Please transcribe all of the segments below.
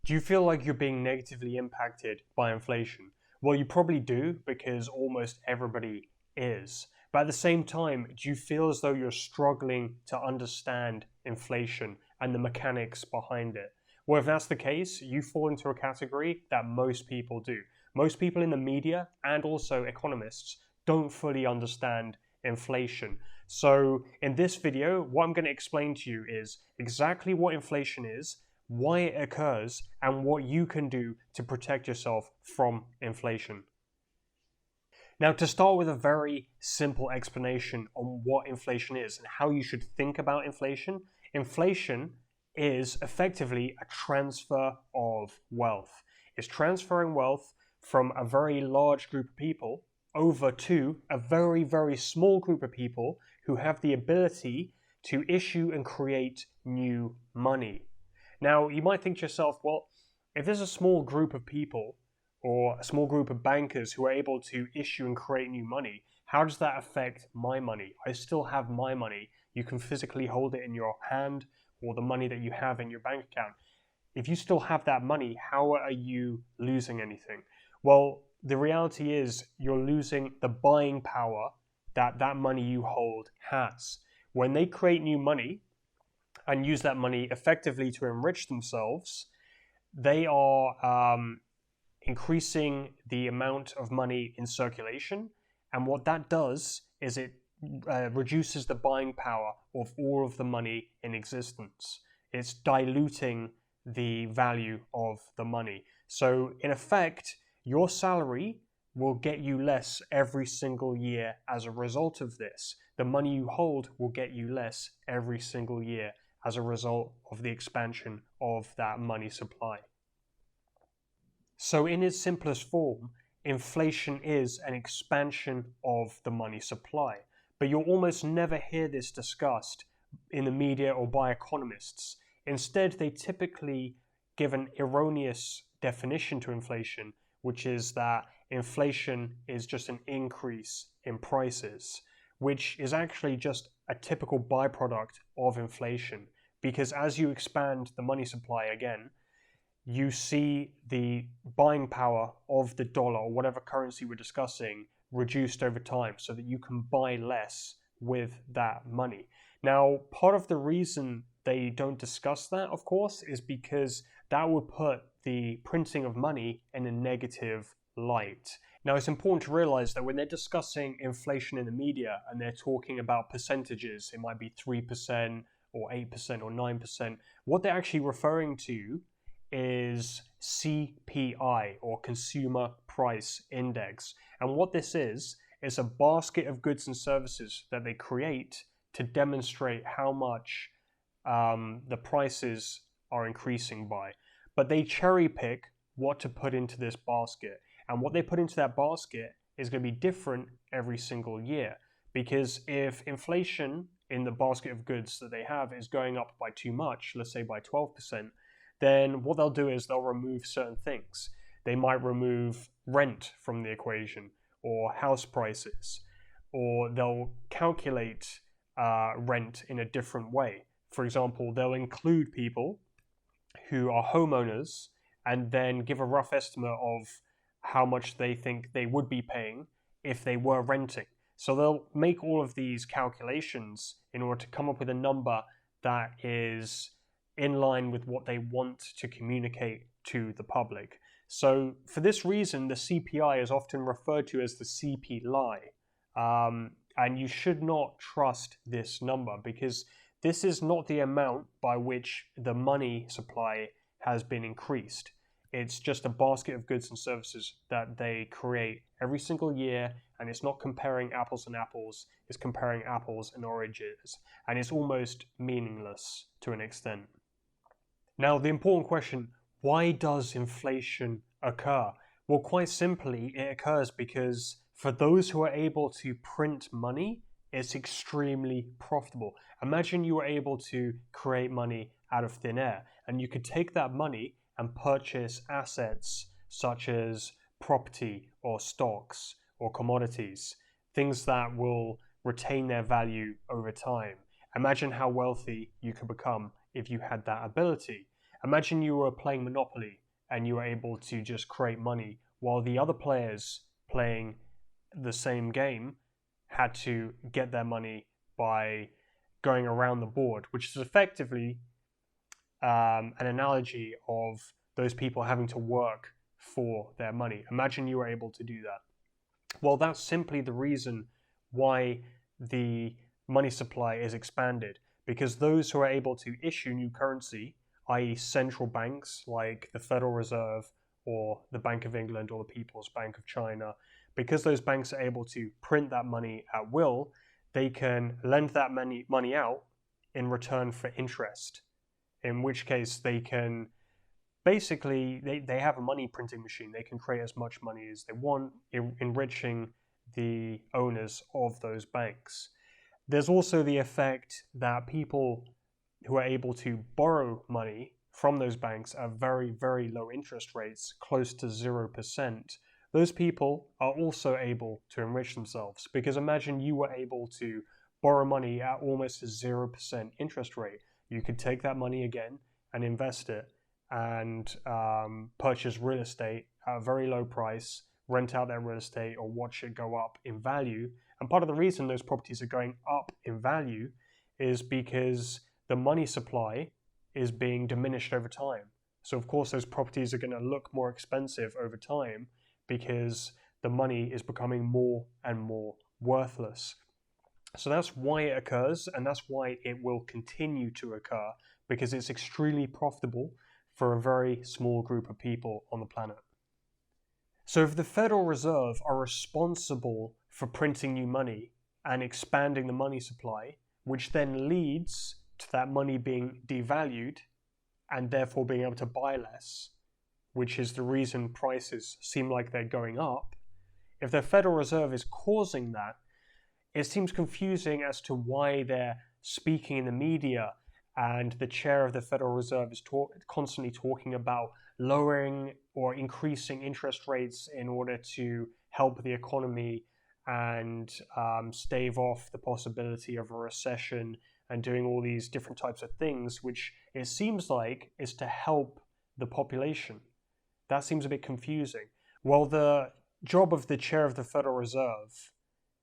Do you feel like you're being negatively impacted by inflation? Well, you probably do because almost everybody is. But at the same time, do you feel as though you're struggling to understand inflation and the mechanics behind it? Well, if that's the case, you fall into a category that most people do. Most people in the media and also economists don't fully understand inflation. So in this video, what I'm going to explain to you is exactly what inflation is, why it occurs, and what you can do to protect yourself from inflation. Now, to start with a very simple explanation on what inflation is and how you should think about inflation, inflation is effectively a transfer of wealth. It's transferring wealth from a very large group of people over to a very, very small group of people who have the ability to issue and create new money. Now, you might think to yourself, well, if there's a small group of people or a small group of bankers who are able to issue and create new money, how does that affect my money? I still have my money. You can physically hold it in your hand or the money that you have in your bank account. If you still have that money, how are you losing anything? Well, the reality is you're losing the buying power that that money you hold has. When they create new money and use that money effectively to enrich themselves, they are increasing the amount of money in circulation. And what that does is it reduces the buying power of all of the money in existence. It's diluting the value of the money. So in effect, your salary will get you less every single year as a result of this. The money you hold will get you less every single year as a result of the expansion of that money supply. So in its simplest form, inflation is an expansion of the money supply. But you'll almost never hear this discussed in the media or by economists. Instead, they typically give an erroneous definition to inflation, which is that inflation is just an increase in prices, which is actually just a typical byproduct of inflation. Because as you expand the money supply again, you see the buying power of the dollar or whatever currency we're discussing reduced over time so that you can buy less with that money. Now, part of the reason they don't discuss that, of course, is because that would put the printing of money in a negative light. Now, it's important to realize that when they're discussing inflation in the media and they're talking about percentages, it might be 3% or 8% or 9%, what they're actually referring to is CPI, or Consumer Price Index. And what this is a basket of goods and services that they create to demonstrate how much the prices are increasing by. But they cherry pick what to put into this basket. And what they put into that basket is going to be different every single year. Because if inflation in the basket of goods that they have is going up by too much, let's say by 12%, then what they'll do is they'll remove certain things. They might remove rent from the equation or house prices, or they'll calculate rent in a different way. For example, they'll include people who are homeowners and then give a rough estimate of how much they think they would be paying if they were renting. So they'll make all of these calculations in order to come up with a number that is in line with what they want to communicate to the public. So for this reason, the CPI is often referred to as the CP lie. And you should not trust this number because this is not the amount by which the money supply has been increased. It's just a basket of goods and services that they create every single year, and it's not comparing apples and apples, it's comparing apples and oranges, and it's almost meaningless to an extent. Now, the important question, why does inflation occur? Well, quite simply, it occurs because for those who are able to print money, it's extremely profitable. Imagine you were able to create money out of thin air, and you could take that money and purchase assets such as property or stocks or commodities, things that will retain their value over time. Imagine how wealthy you could become if you had that ability. Imagine you were playing Monopoly and you were able to just create money while the other players playing the same game had to get their money by going around the board, which is effectively an analogy of those people having to work for their money. Imagine you were able to do that. Well, that's simply the reason why the money supply is expanded, because those who are able to issue new currency, i.e. central banks like the Federal Reserve or the Bank of England or the People's Bank of China, because those banks are able to print that money at will, they can lend that money out in return for interest, in which case they can basically, they have a money printing machine. They can create as much money as they want, enriching the owners of those banks. There's also the effect that people who are able to borrow money from those banks at very, very low interest rates, close to 0%, those people are also able to enrich themselves. Because imagine you were able to borrow money at almost a 0% interest rate. You could take that money again and invest it and purchase real estate at a very low price, rent out that real estate or watch it go up in value. And part of the reason those properties are going up in value is because the money supply is being diminished over time. So of course those properties are going to look more expensive over time because the money is becoming more and more worthless. So that's why it occurs, and that's why it will continue to occur, because it's extremely profitable for a very small group of people on the planet. So if the Federal Reserve are responsible for printing new money and expanding the money supply, which then leads to that money being devalued and therefore being able to buy less, which is the reason prices seem like they're going up, if the Federal Reserve is causing that, it seems confusing as to why they're speaking in the media and the chair of the Federal Reserve is constantly talking about lowering or increasing interest rates in order to help the economy and stave off the possibility of a recession, and doing all these different types of things, which it seems like is to help the population. That seems a bit confusing. Well, the job of the chair of the Federal Reserve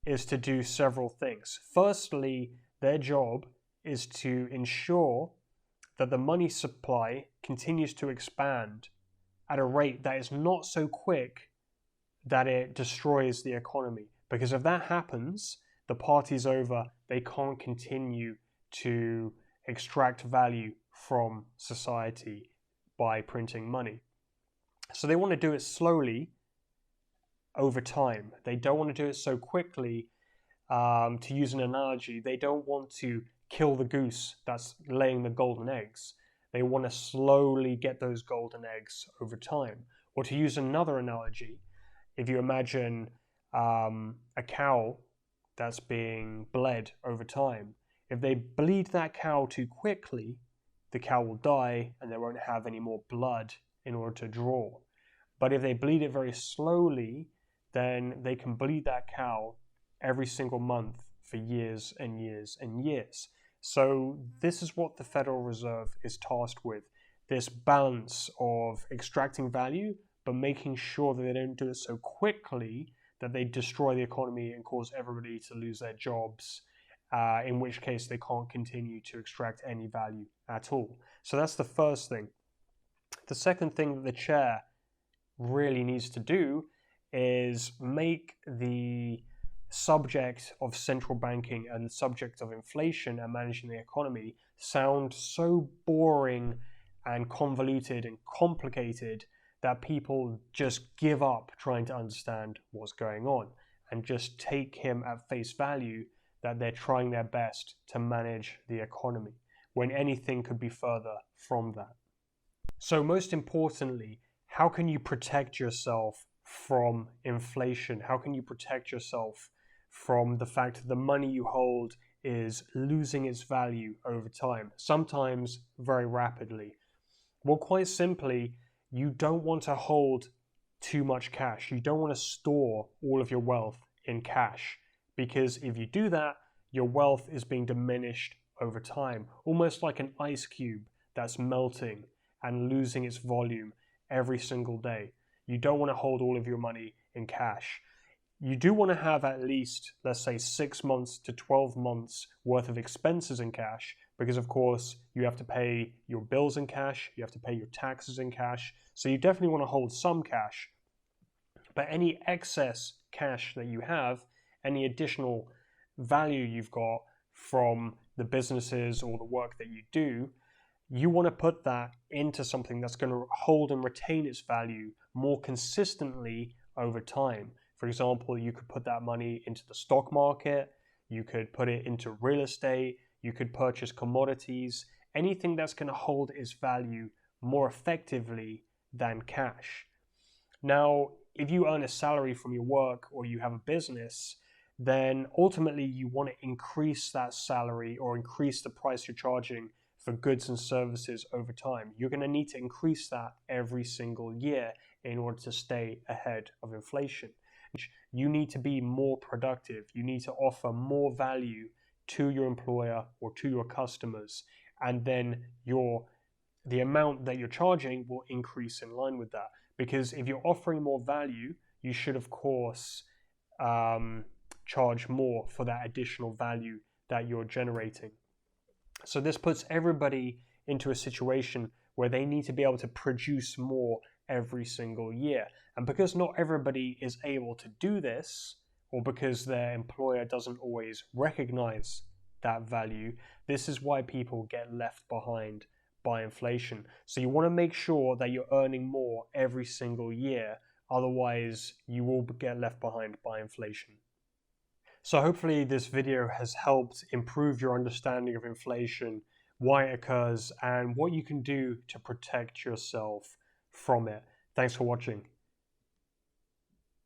is to do several things. Firstly, their job is to ensure that the money supply continues to expand at a rate that is not so quick that it destroys the economy. Because if that happens, the party's over. They can't continue to extract value from society by printing money. So they want to do it slowly over time. They don't want to do it so quickly. To use an analogy, they don't want to kill the goose that's laying the golden eggs. They want to slowly get those golden eggs over time. Or to use another analogy, if you imagine a cow that's being bled over time, if they bleed that cow too quickly, the cow will die and they won't have any more blood in order to draw. But if they bleed it very slowly, then they can bleed that cow every single month for years and years and years. So this is what the Federal Reserve is tasked with, this balance of extracting value, but making sure that they don't do it so quickly that they destroy the economy and cause everybody to lose their jobs, in which case they can't continue to extract any value at all. So that's the first thing. The second thing that the chair really needs to do is make the subject of central banking and the subject of inflation and managing the economy sound so boring and convoluted and complicated that people just give up trying to understand what's going on and just take him at face value that they're trying their best to manage the economy, when anything could be further from that. So most importantly, how can you protect yourself from inflation? How can you protect yourself from the fact that the money you hold is losing its value over time, sometimes very rapidly? Well, quite simply, you don't want to hold too much cash. You don't want to store all of your wealth in cash, because if you do that, your wealth is being diminished over time, almost like an ice cube that's melting and losing its volume every single day. You don't want to hold all of your money in cash. You do want to have at least, let's say, 6 months to 12 months worth of expenses in cash, because of course you have to pay your bills in cash, you have to pay your taxes in cash. So you definitely want to hold some cash. But any excess cash that you have, any additional value you've got from the businesses or the work that you do, you want to put that into something that's going to hold and retain its value more consistently over time. For example, you could put that money into the stock market, you could put it into real estate, you could purchase commodities, anything that's going to hold its value more effectively than cash. Now, if you earn a salary from your work or you have a business, then ultimately you want to increase that salary or increase the price you're charging for goods and services over time. You're going to need to increase that every single year in order to stay ahead of inflation. You need to be more productive. You need to offer more value to your employer or to your customers, and then the amount that you're charging will increase in line with that. Because if you're offering more value, you should of course charge more for that additional value that you're generating. So this puts everybody into a situation where they need to be able to produce more every single year. And because not everybody is able to do this, or because their employer doesn't always recognize that value, this is why people get left behind by inflation. So you want to make sure that you're earning more every single year, otherwise you will get left behind by inflation. So hopefully this video has helped improve your understanding of inflation, why it occurs, and what you can do to protect yourself from it. Thanks for watching.